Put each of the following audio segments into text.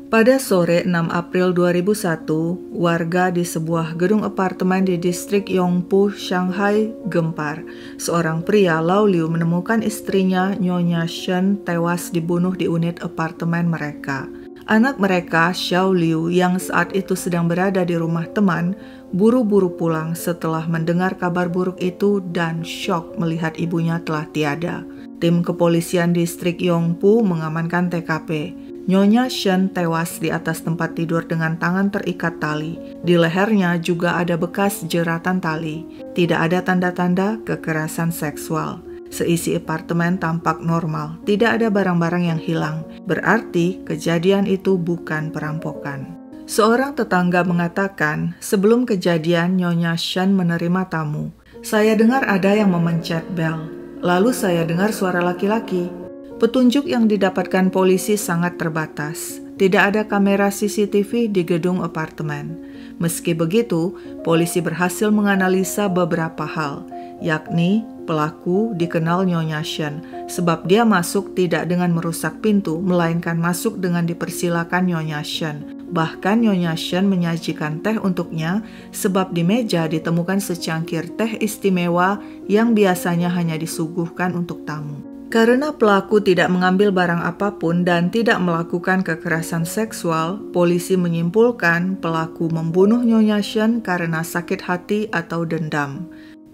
Pada sore 6 April 2001, warga di sebuah gedung apartemen di distrik Yongpu, Shanghai gempar. Seorang pria, Lau Liu, menemukan istrinya, Nyonya Shen, tewas dibunuh di unit apartemen mereka. Anak mereka, Xiao Liu, yang saat itu sedang berada di rumah teman, buru-buru pulang setelah mendengar kabar buruk itu dan syok melihat ibunya telah tiada. Tim kepolisian distrik Yongpu mengamankan TKP. Nyonya Shen tewas di atas tempat tidur dengan tangan terikat tali. Di lehernya juga ada bekas jeratan tali. Tidak ada tanda-tanda kekerasan seksual. Seisi apartemen tampak normal, tidak ada barang-barang yang hilang. Berarti kejadian itu bukan perampokan. Seorang tetangga mengatakan, sebelum kejadian Nyonya Shen menerima tamu. Saya dengar ada yang memencet bel. Lalu saya dengar suara laki-laki. Petunjuk yang didapatkan polisi sangat terbatas. Tidak ada kamera CCTV di gedung apartemen. Meski begitu, polisi berhasil menganalisa beberapa hal, yakni pelaku dikenal Nyonya Shen, sebab dia masuk tidak dengan merusak pintu, melainkan masuk dengan dipersilakan Nyonya Shen. Bahkan Nyonya Shen menyajikan teh untuknya, sebab di meja ditemukan secangkir teh istimewa yang biasanya hanya disuguhkan untuk tamu. Karena pelaku tidak mengambil barang apapun dan tidak melakukan kekerasan seksual, polisi menyimpulkan pelaku membunuh Nyonya Shen karena sakit hati atau dendam.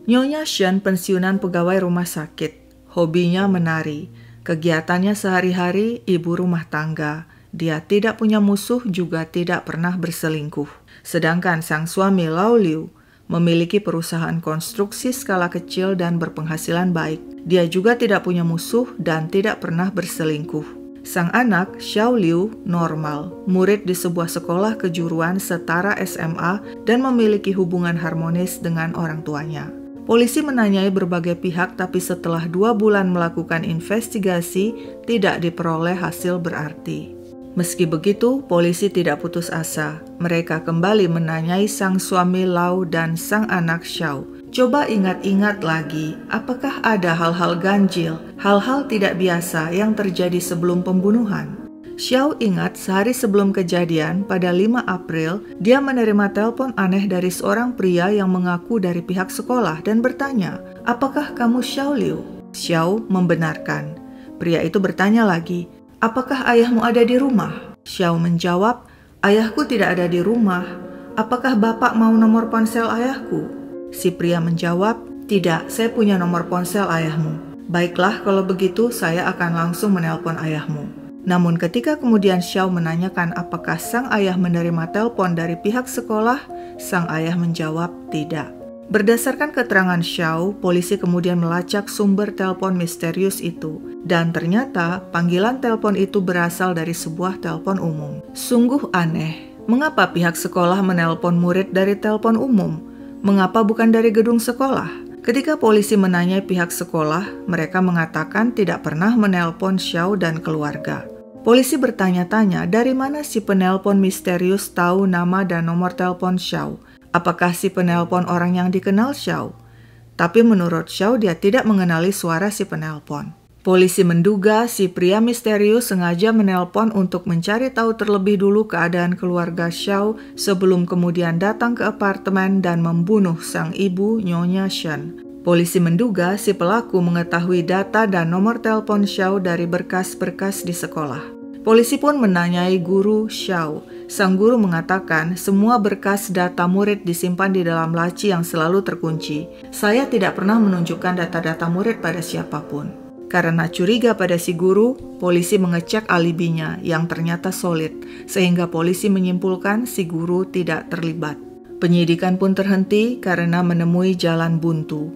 Nyonya Shen pensiunan pegawai rumah sakit. Hobinya menari. Kegiatannya sehari-hari ibu rumah tangga. Dia tidak punya musuh, juga tidak pernah berselingkuh. Sedangkan sang suami Lau Liu memiliki perusahaan konstruksi skala kecil dan berpenghasilan baik. Dia juga tidak punya musuh dan tidak pernah berselingkuh. Sang anak, Xiao Liu, normal, murid di sebuah sekolah kejuruan setara SMA dan memiliki hubungan harmonis dengan orang tuanya. Polisi menanyai berbagai pihak, tapi setelah 2 bulan melakukan investigasi, tidak diperoleh hasil berarti. Meski begitu, polisi tidak putus asa. Mereka kembali menanyai sang suami Lau dan sang anak Xiao. Coba ingat-ingat lagi, apakah ada hal-hal ganjil, hal-hal tidak biasa yang terjadi sebelum pembunuhan? Xiao ingat sehari sebelum kejadian, pada 5 April, dia menerima telepon aneh dari seorang pria yang mengaku dari pihak sekolah dan bertanya, "Apakah kamu Xiao Liu?" Xiao membenarkan. Pria itu bertanya lagi, "Apakah ayahmu ada di rumah?" Xiao menjawab, "Ayahku tidak ada di rumah. Apakah bapak mau nomor ponsel ayahku?" Si pria menjawab, "Tidak, saya punya nomor ponsel ayahmu." "Baiklah, kalau begitu saya akan langsung menelpon ayahmu." Namun ketika kemudian Xiao menanyakan apakah sang ayah menerima telepon dari pihak sekolah, sang ayah menjawab tidak. Berdasarkan keterangan Xiao, polisi kemudian melacak sumber telepon misterius itu. Dan ternyata panggilan telepon itu berasal dari sebuah telepon umum. Sungguh aneh, mengapa pihak sekolah menelpon murid dari telepon umum? Mengapa bukan dari gedung sekolah? Ketika polisi menanyai pihak sekolah, mereka mengatakan tidak pernah menelpon Xiao dan keluarga. Polisi bertanya-tanya dari mana si penelpon misterius tahu nama dan nomor telepon Xiao. Apakah si penelpon orang yang dikenal Xiao? Tapi menurut Xiao, dia tidak mengenali suara si penelpon. Polisi menduga si pria misterius sengaja menelpon untuk mencari tahu terlebih dulu keadaan keluarga Xiao sebelum kemudian datang ke apartemen dan membunuh sang ibu Nyonya Shen. Polisi menduga si pelaku mengetahui data dan nomor telepon Xiao dari berkas-berkas di sekolah. Polisi pun menanyai guru Xiao. Sang guru mengatakan semua berkas data murid disimpan di dalam laci yang selalu terkunci. Saya tidak pernah menunjukkan data-data murid pada siapapun. Karena curiga pada si guru, polisi mengecek alibinya yang ternyata solid, sehingga polisi menyimpulkan si guru tidak terlibat. Penyidikan pun terhenti karena menemui jalan buntu.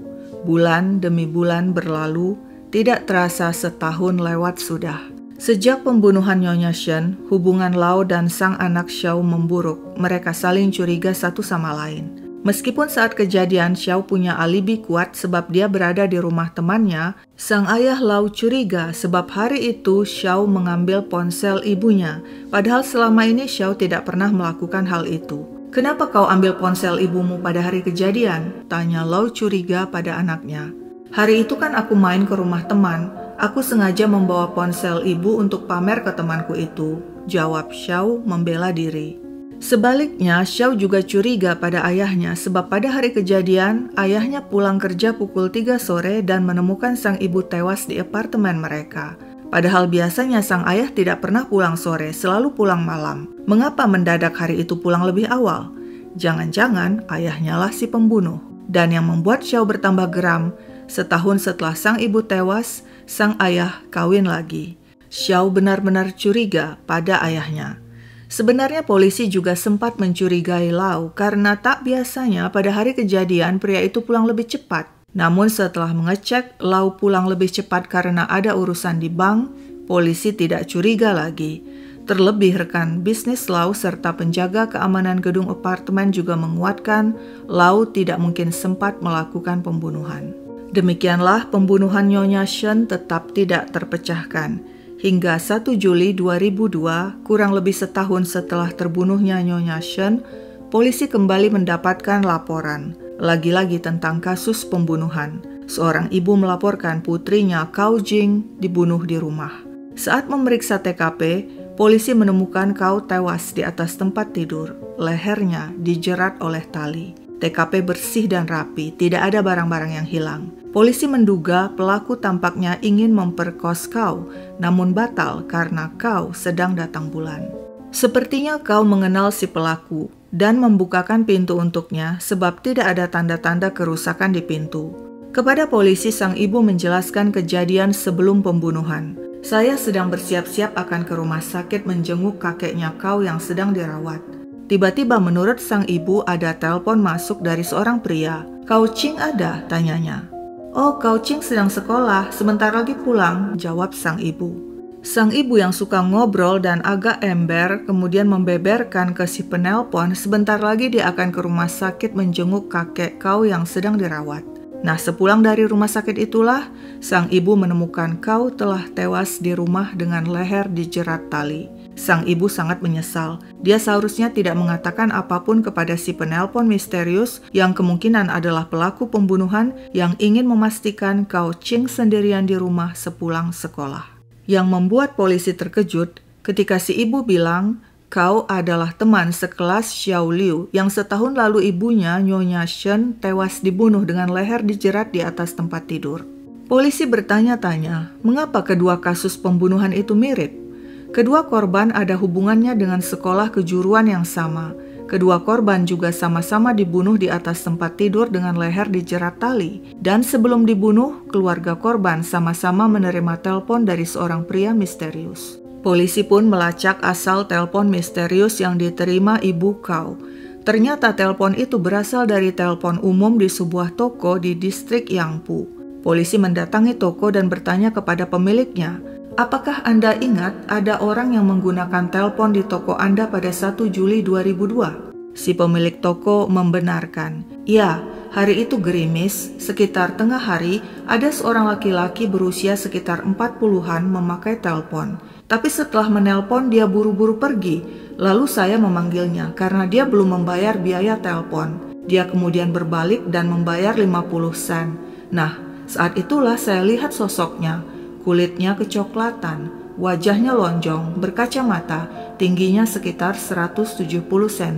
Bulan demi bulan berlalu, tidak terasa setahun lewat sudah. Sejak pembunuhan Nyonya Shen, hubungan Lau dan sang anak Xiao memburuk. Mereka saling curiga satu sama lain. Meskipun saat kejadian Xiao punya alibi kuat sebab dia berada di rumah temannya, sang ayah Lau curiga sebab hari itu Xiao mengambil ponsel ibunya, padahal selama ini Xiao tidak pernah melakukan hal itu. "Kenapa kau ambil ponsel ibumu pada hari kejadian?" tanya Lau curiga pada anaknya. "Hari itu kan aku main ke rumah teman. Aku sengaja membawa ponsel ibu untuk pamer ke temanku itu." jawab Xiao membela diri. Sebaliknya, Xiao juga curiga pada ayahnya sebab pada hari kejadian, ayahnya pulang kerja pukul 3 sore dan menemukan sang ibu tewas di apartemen mereka. Padahal biasanya sang ayah tidak pernah pulang sore, selalu pulang malam. Mengapa mendadak hari itu pulang lebih awal? Jangan-jangan ayahnya lah si pembunuh. Dan yang membuat Xiao bertambah geram, setahun setelah sang ibu tewas, sang ayah kawin lagi. Xiao benar-benar curiga pada ayahnya. Sebenarnya polisi juga sempat mencurigai Lau karena tak biasanya pada hari kejadian pria itu pulang lebih cepat. Namun setelah mengecek Lau pulang lebih cepat karena ada urusan di bank, polisi tidak curiga lagi. Terlebih rekan bisnis Lau serta penjaga keamanan gedung apartemen juga menguatkan Lau tidak mungkin sempat melakukan pembunuhan. Demikianlah pembunuhan Nyonya Shen tetap tidak terpecahkan. Hingga 1 Juli 2002, kurang lebih setahun setelah terbunuhnya Nyonya Shen, polisi kembali mendapatkan laporan, lagi-lagi tentang kasus pembunuhan. Seorang ibu melaporkan putrinya Cao Jing dibunuh di rumah. Saat memeriksa TKP, polisi menemukan Cao tewas di atas tempat tidur, lehernya dijerat oleh tali. TKP bersih dan rapi, tidak ada barang-barang yang hilang. Polisi menduga pelaku tampaknya ingin memperkos Cao, namun batal karena Cao sedang datang bulan. Sepertinya Cao mengenal si pelaku dan membukakan pintu untuknya sebab tidak ada tanda-tanda kerusakan di pintu. Kepada polisi, sang ibu menjelaskan kejadian sebelum pembunuhan. Saya sedang bersiap-siap akan ke rumah sakit menjenguk kakeknya Cao yang sedang dirawat. Tiba-tiba menurut sang ibu ada telepon masuk dari seorang pria. Cao Qing ada? Tanyanya. Oh, Cao Qing sedang sekolah, sebentar lagi pulang, jawab sang ibu. Sang ibu yang suka ngobrol dan agak ember kemudian membeberkan ke si penelpon sebentar lagi dia akan ke rumah sakit menjenguk kakek Cao yang sedang dirawat. Nah, sepulang dari rumah sakit itulah, sang ibu menemukan Cao telah tewas di rumah dengan leher dijerat tali. Sang ibu sangat menyesal. Dia seharusnya tidak mengatakan apapun kepada si penelpon misterius yang kemungkinan adalah pelaku pembunuhan yang ingin memastikan Cao Qing sendirian di rumah sepulang sekolah. Yang membuat polisi terkejut ketika si ibu bilang Cao adalah teman sekelas Xiao Liu yang setahun lalu ibunya Nyonya Shen tewas dibunuh dengan leher dijerat di atas tempat tidur. Polisi bertanya-tanya, mengapa kedua kasus pembunuhan itu mirip? Kedua korban ada hubungannya dengan sekolah kejuruan yang sama. Kedua korban juga sama-sama dibunuh di atas tempat tidur dengan leher dijerat tali. Dan sebelum dibunuh, keluarga korban sama-sama menerima telepon dari seorang pria misterius. Polisi pun melacak asal telepon misterius yang diterima ibu Cao. Ternyata telepon itu berasal dari telepon umum di sebuah toko di distrik Yangpu. Polisi mendatangi toko dan bertanya kepada pemiliknya, apakah Anda ingat ada orang yang menggunakan telepon di toko Anda pada 1 Juli 2002? Si pemilik toko membenarkan. Ya, hari itu gerimis, sekitar tengah hari, ada seorang laki-laki berusia sekitar 40-an memakai telepon. Tapi setelah menelpon dia buru-buru pergi, lalu saya memanggilnya karena dia belum membayar biaya telepon. Dia kemudian berbalik dan membayar 50 sen. Nah, saat itulah saya lihat sosoknya. Kulitnya kecoklatan, wajahnya lonjong, berkacamata, tingginya sekitar 170 cm.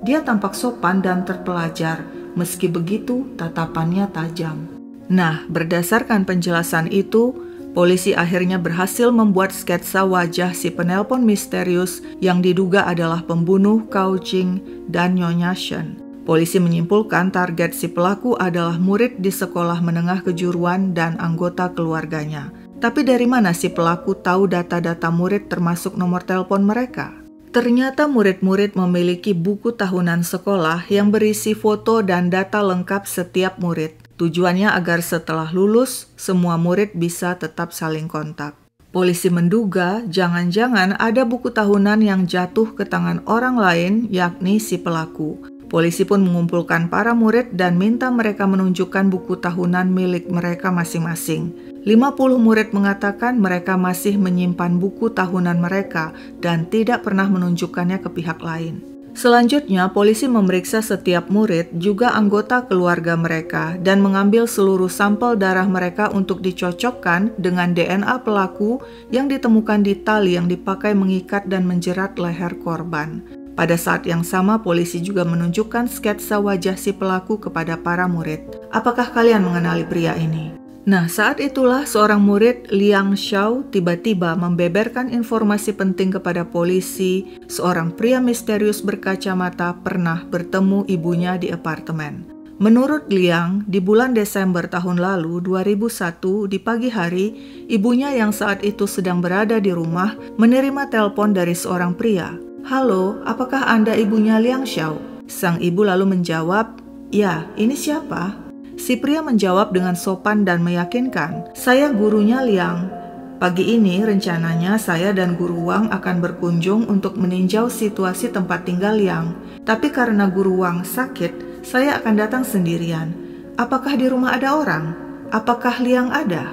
Dia tampak sopan dan terpelajar, meski begitu tatapannya tajam. Nah, berdasarkan penjelasan itu, polisi akhirnya berhasil membuat sketsa wajah si penelpon misterius yang diduga adalah pembunuh Cao Jing dan Nyonya Shen. Polisi menyimpulkan target si pelaku adalah murid di sekolah menengah kejuruan dan anggota keluarganya. Tapi dari mana si pelaku tahu data-data murid termasuk nomor telepon mereka? Ternyata murid-murid memiliki buku tahunan sekolah yang berisi foto dan data lengkap setiap murid. Tujuannya agar setelah lulus, semua murid bisa tetap saling kontak. Polisi menduga jangan-jangan ada buku tahunan yang jatuh ke tangan orang lain, yakni si pelaku. Polisi pun mengumpulkan para murid dan minta mereka menunjukkan buku tahunan milik mereka masing-masing. 50 murid mengatakan mereka masih menyimpan buku tahunan mereka dan tidak pernah menunjukkannya ke pihak lain. Selanjutnya, polisi memeriksa setiap murid, juga anggota keluarga mereka, dan mengambil seluruh sampel darah mereka untuk dicocokkan dengan DNA pelaku yang ditemukan di tali yang dipakai mengikat dan menjerat leher korban. Pada saat yang sama, polisi juga menunjukkan sketsa wajah si pelaku kepada para murid. Apakah kalian mengenali pria ini? Nah, saat itulah seorang murid, Liang Xiao, tiba-tiba membeberkan informasi penting kepada polisi. Seorang pria misterius berkacamata pernah bertemu ibunya di apartemen. Menurut Liang, di bulan Desember tahun lalu, 2001, di pagi hari, ibunya yang saat itu sedang berada di rumah menerima telepon dari seorang pria. "Halo, apakah Anda ibunya Liang Xiao?" Sang ibu lalu menjawab, "Ya, ini siapa?" Si pria menjawab dengan sopan dan meyakinkan, "Saya gurunya Liang. Pagi ini rencananya saya dan Guru Wang akan berkunjung untuk meninjau situasi tempat tinggal Liang. Tapi karena Guru Wang sakit, saya akan datang sendirian. Apakah di rumah ada orang? Apakah Liang ada?"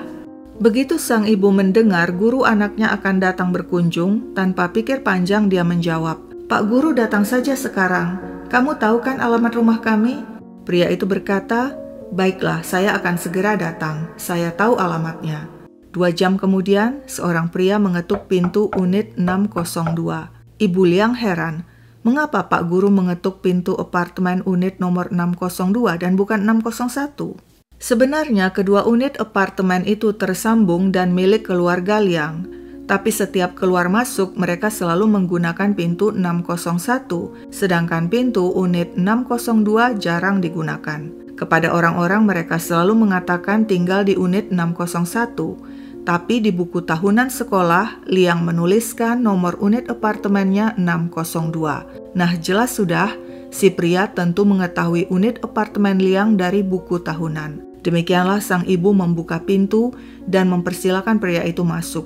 Begitu sang ibu mendengar guru anaknya akan datang berkunjung, tanpa pikir panjang dia menjawab, "Pak Guru datang saja sekarang. Kamu tahu kan alamat rumah kami?" Pria itu berkata, "Baiklah, saya akan segera datang. Saya tahu alamatnya." 2 jam kemudian, seorang pria mengetuk pintu unit 602. Ibu Liang heran, mengapa Pak Guru mengetuk pintu apartemen unit nomor 602 dan bukan 601? Sebenarnya kedua unit apartemen itu tersambung dan milik keluarga Liang. Tapi setiap keluar masuk mereka selalu menggunakan pintu 601, sedangkan pintu unit 602 jarang digunakan. Kepada orang-orang mereka selalu mengatakan tinggal di unit 601, tapi di buku tahunan sekolah, Liang menuliskan nomor unit apartemennya 602. Nah, jelas sudah, si pria tentu mengetahui unit apartemen Liang dari buku tahunan. Demikianlah sang ibu membuka pintu dan mempersilakan pria itu masuk.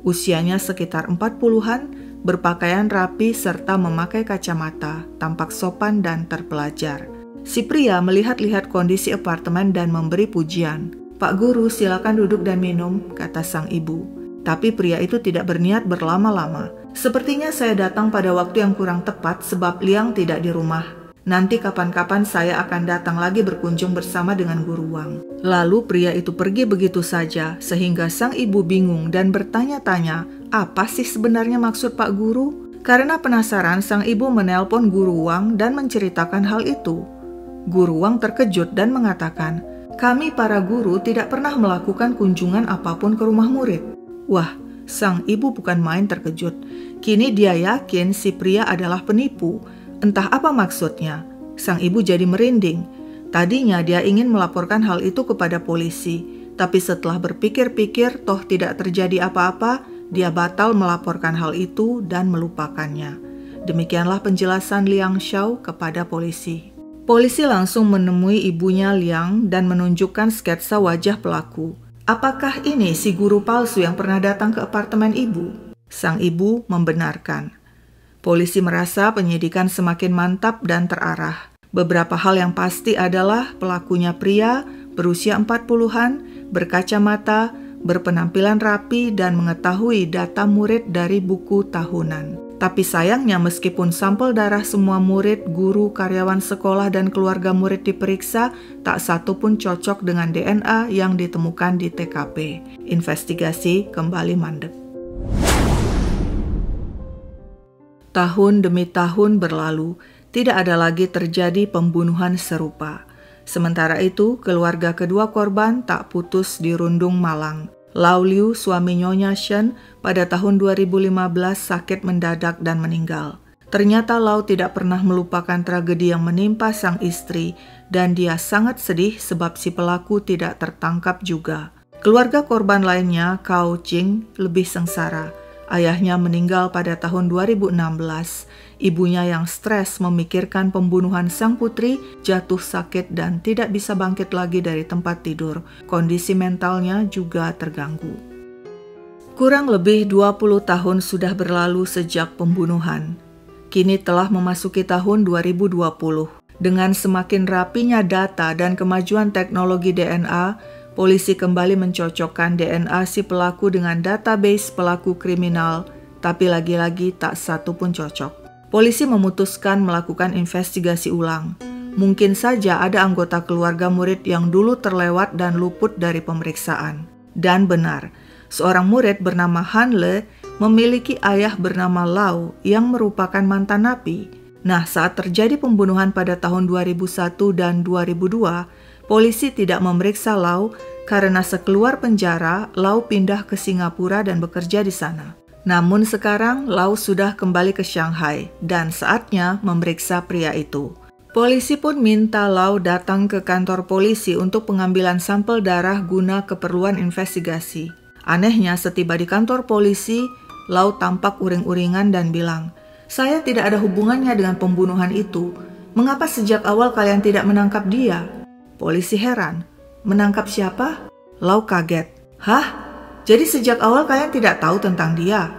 Usianya sekitar 40-an, berpakaian rapi serta memakai kacamata, tampak sopan dan terpelajar. Si pria melihat-lihat kondisi apartemen dan memberi pujian. "Pak Guru, silakan duduk dan minum," kata sang ibu. Tapi pria itu tidak berniat berlama-lama. "Sepertinya saya datang pada waktu yang kurang tepat sebab Liang tidak di rumah. Nanti kapan-kapan saya akan datang lagi berkunjung bersama dengan Guru Wang." Lalu pria itu pergi begitu saja, sehingga sang ibu bingung dan bertanya-tanya, apa sih sebenarnya maksud Pak Guru? Karena penasaran, sang ibu menelpon Guru Wang dan menceritakan hal itu. Guru Wang terkejut dan mengatakan, "Kami para guru tidak pernah melakukan kunjungan apapun ke rumah murid." Wah, sang ibu bukan main terkejut. Kini dia yakin si pria adalah penipu. Entah apa maksudnya. Sang ibu jadi merinding. Tadinya dia ingin melaporkan hal itu kepada polisi, tapi setelah berpikir-pikir toh tidak terjadi apa-apa, dia batal melaporkan hal itu dan melupakannya. Demikianlah penjelasan Liang Xiao kepada polisi. Polisi langsung menemui ibunya Liang dan menunjukkan sketsa wajah pelaku. "Apakah ini si guru palsu yang pernah datang ke apartemen ibu?" Sang ibu membenarkan. Polisi merasa penyidikan semakin mantap dan terarah. Beberapa hal yang pasti adalah pelakunya pria, berusia 40-an, berkacamata, berpenampilan rapi, dan mengetahui data murid dari buku tahunan. Tapi sayangnya meskipun sampel darah semua murid, guru, karyawan sekolah, dan keluarga murid diperiksa, tak satu pun cocok dengan DNA yang ditemukan di TKP. Investigasi kembali mandek. Tahun demi tahun berlalu, tidak ada lagi terjadi pembunuhan serupa. Sementara itu, keluarga kedua korban tak putus dirundung malang. Lau Liu, suami Nyonya Shen, pada tahun 2015 sakit mendadak dan meninggal. Ternyata Lau tidak pernah melupakan tragedi yang menimpa sang istri dan dia sangat sedih sebab si pelaku tidak tertangkap juga. Keluarga korban lainnya, Cao Jing, lebih sengsara. Ayahnya meninggal pada tahun 2016. Ibunya yang stres memikirkan pembunuhan sang putri jatuh sakit dan tidak bisa bangkit lagi dari tempat tidur. Kondisi mentalnya juga terganggu. Kurang lebih 20 tahun sudah berlalu sejak pembunuhan. Kini telah memasuki tahun 2020. Dengan semakin rapinya data dan kemajuan teknologi DNA, polisi kembali mencocokkan DNA si pelaku dengan database pelaku kriminal, tapi lagi-lagi tak satu pun cocok. polisi memutuskan melakukan investigasi ulang. Mungkin saja ada anggota keluarga murid yang dulu terlewat dan luput dari pemeriksaan. Dan benar, seorang murid bernama Han Le memiliki ayah bernama Lau yang merupakan mantan napi. Nah, saat terjadi pembunuhan pada tahun 2001 dan 2002, polisi tidak memeriksa Lau karena sekeluar penjara, Lau pindah ke Singapura dan bekerja di sana. Namun sekarang Lau sudah kembali ke Shanghai dan saatnya memeriksa pria itu. Polisi pun minta Lau datang ke kantor polisi untuk pengambilan sampel darah guna keperluan investigasi. Anehnya, setiba di kantor polisi, Lau tampak uring-uringan dan bilang, "Saya tidak ada hubungannya dengan pembunuhan itu. Mengapa sejak awal kalian tidak menangkap dia?" Polisi heran. "Menangkap siapa?" Lau kaget. "Hah? Jadi sejak awal kalian tidak tahu tentang dia?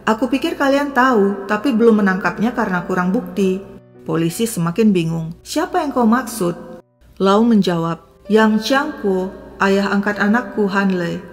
Aku pikir kalian tahu, tapi belum menangkapnya karena kurang bukti." Polisi semakin bingung. "Siapa yang kau maksud?" Lau menjawab, "Yang Chiang Kuo, ayah angkat anakku Han Le."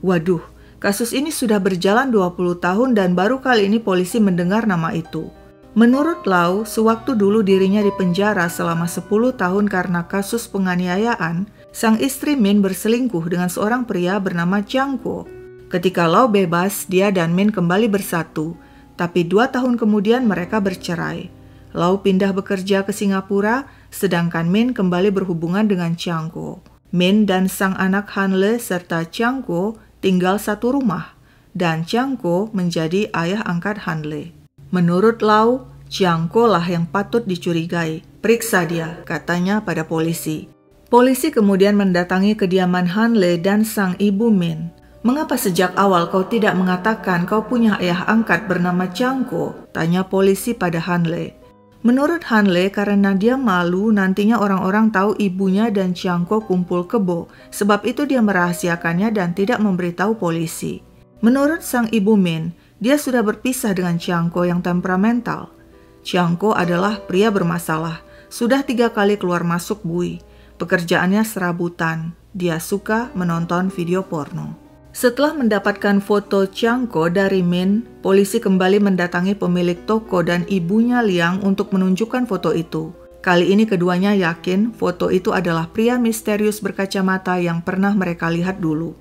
Waduh, kasus ini sudah berjalan 20 tahun dan baru kali ini polisi mendengar nama itu. Menurut Lau, sewaktu dulu dirinya dipenjara selama 10 tahun karena kasus penganiayaan, sang istri Min berselingkuh dengan seorang pria bernama Chiang Kuo. Ketika Lau bebas, dia dan Min kembali bersatu, tapi 2 tahun kemudian mereka bercerai. Lau pindah bekerja ke Singapura, sedangkan Min kembali berhubungan dengan Chiang Kuo. Min dan sang anak Han Le serta Chiang Kuo tinggal satu rumah, dan Chiang Kuo menjadi ayah angkat Han Le. Menurut Lau, Chiang Kuo lah yang patut dicurigai. "Periksa dia," katanya pada polisi. Polisi kemudian mendatangi kediaman Han Le dan sang ibu Min. "Mengapa sejak awal kau tidak mengatakan kau punya ayah angkat bernama Chiang Kuo?" tanya polisi pada Han Le. Menurut Han Le, karena dia malu nantinya orang-orang tahu ibunya dan Chiang Kuo kumpul kebo, sebab itu dia merahasiakannya dan tidak memberitahu polisi. Menurut sang ibu Min, dia sudah berpisah dengan Chiang Kuo yang temperamental. Chiang Kuo adalah pria bermasalah, sudah 3 kali keluar masuk bui. Pekerjaannya serabutan, dia suka menonton video porno. Setelah mendapatkan foto Chiang Kuo dari Min, polisi kembali mendatangi pemilik toko dan ibunya Liang untuk menunjukkan foto itu. Kali ini keduanya yakin foto itu adalah pria misterius berkacamata yang pernah mereka lihat dulu.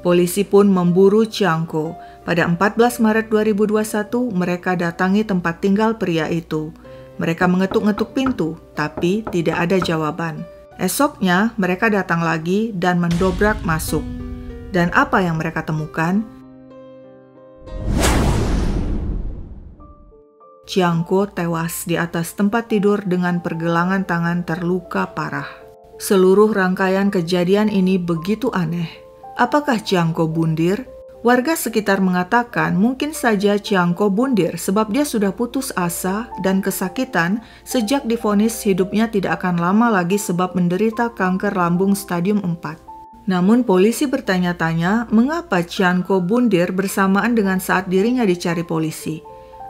Polisi pun memburu Chiang Kuo. Pada 14 Maret 2021, mereka datangi tempat tinggal pria itu. Mereka mengetuk-ngetuk pintu, tapi tidak ada jawaban. Esoknya, mereka datang lagi dan mendobrak masuk. Dan apa yang mereka temukan? Chiang Kuo tewas di atas tempat tidur dengan pergelangan tangan terluka parah. Seluruh rangkaian kejadian ini begitu aneh. Apakah Chiang Kuo bundir? Warga sekitar mengatakan mungkin saja Chiang Kuo bundir sebab dia sudah putus asa dan kesakitan sejak divonis hidupnya tidak akan lama lagi sebab menderita kanker lambung stadium 4. Namun polisi bertanya-tanya mengapa Chiang Kuo bundir bersamaan dengan saat dirinya dicari polisi.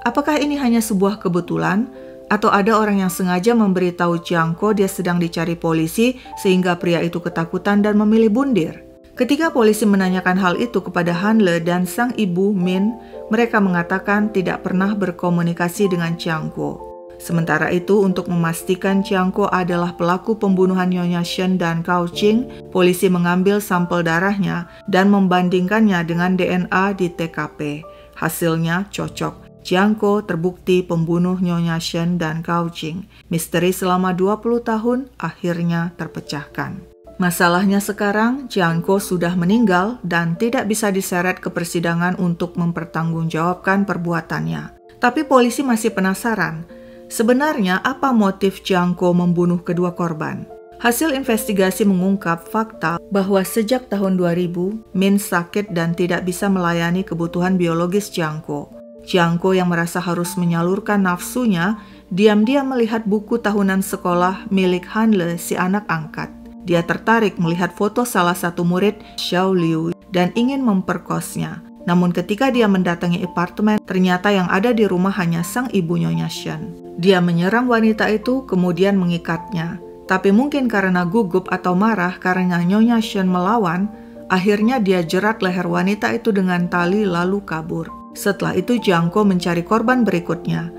Apakah ini hanya sebuah kebetulan atau ada orang yang sengaja memberitahu Chiang Kuo dia sedang dicari polisi sehingga pria itu ketakutan dan memilih bundir? Ketika polisi menanyakan hal itu kepada Han Le dan sang ibu Min, mereka mengatakan tidak pernah berkomunikasi dengan Chiang Kuo. Sementara itu, untuk memastikan Chiang Kuo adalah pelaku pembunuhan Nyonya Shen dan Gao Jing, polisi mengambil sampel darahnya dan membandingkannya dengan DNA di TKP. Hasilnya cocok. Chiang Kuo terbukti pembunuh Nyonya Shen dan Gao Jing. Misteri selama 20 tahun akhirnya terpecahkan. Masalahnya sekarang, Chiang Kuo sudah meninggal dan tidak bisa diseret ke persidangan untuk mempertanggungjawabkan perbuatannya. Tapi polisi masih penasaran. Sebenarnya apa motif Chiang Kuo membunuh kedua korban? Hasil investigasi mengungkap fakta bahwa sejak tahun 2000, Min sakit dan tidak bisa melayani kebutuhan biologis Chiang Kuo. Chiang Kuo yang merasa harus menyalurkan nafsunya, diam-diam melihat buku tahunan sekolah milik Han Le, si anak angkat. Dia tertarik melihat foto salah satu murid, Xiao Liu, dan ingin memperkosnya. Namun ketika dia mendatangi apartemen, ternyata yang ada di rumah hanya sang ibu Nyonya Shen. Dia menyerang wanita itu kemudian mengikatnya. Tapi mungkin karena gugup atau marah karena Nyonya Shen melawan, akhirnya dia jerat leher wanita itu dengan tali lalu kabur. Setelah itu Chiang Kuo mencari korban berikutnya.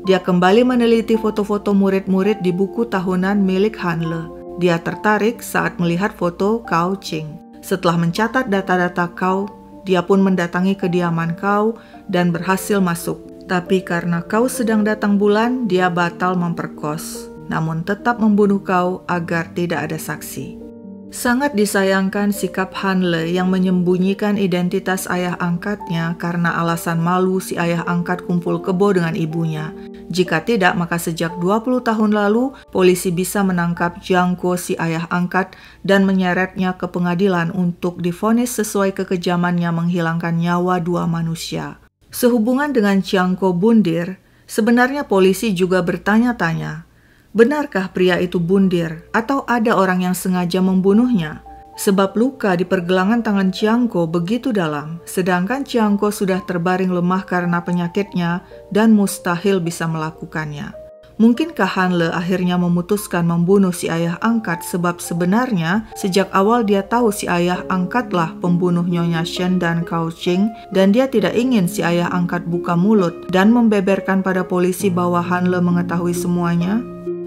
Dia kembali meneliti foto-foto murid-murid di buku tahunan milik Hanle. Dia tertarik saat melihat foto Cao Qing. Setelah mencatat data-data Cao, dia pun mendatangi kediaman Cao dan berhasil masuk. Tapi karena Cao sedang datang bulan, dia batal memperkos, namun tetap membunuh Cao agar tidak ada saksi. Sangat disayangkan sikap Hanle yang menyembunyikan identitas ayah angkatnya karena alasan malu si ayah angkat kumpul kebo dengan ibunya. Jika tidak, maka sejak 20 tahun lalu, polisi bisa menangkap Jiang Ko si ayah angkat dan menyeretnya ke pengadilan untuk divonis sesuai kekejamannya menghilangkan nyawa 2 manusia. Sehubungan dengan Jiang Ko bundir, sebenarnya polisi juga bertanya-tanya, benarkah pria itu bundir atau ada orang yang sengaja membunuhnya? Sebab luka di pergelangan tangan Jiang Ko begitu dalam, sedangkan Jiang Ko sudah terbaring lemah karena penyakitnya dan mustahil bisa melakukannya. Mungkinkah Hanle akhirnya memutuskan membunuh si ayah angkat sebab sebenarnya sejak awal dia tahu si ayah angkatlah pembunuh Nyonya Shen dan Cao Qing dan dia tidak ingin si ayah angkat buka mulut dan membeberkan pada polisi bahwa Hanle mengetahui semuanya?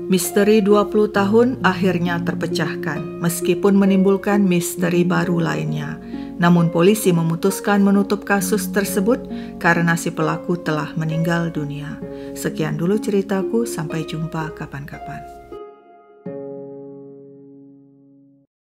Misteri 20 tahun akhirnya terpecahkan, meskipun menimbulkan misteri baru lainnya. Namun polisi memutuskan menutup kasus tersebut karena si pelaku telah meninggal dunia. Sekian dulu ceritaku, sampai jumpa kapan-kapan.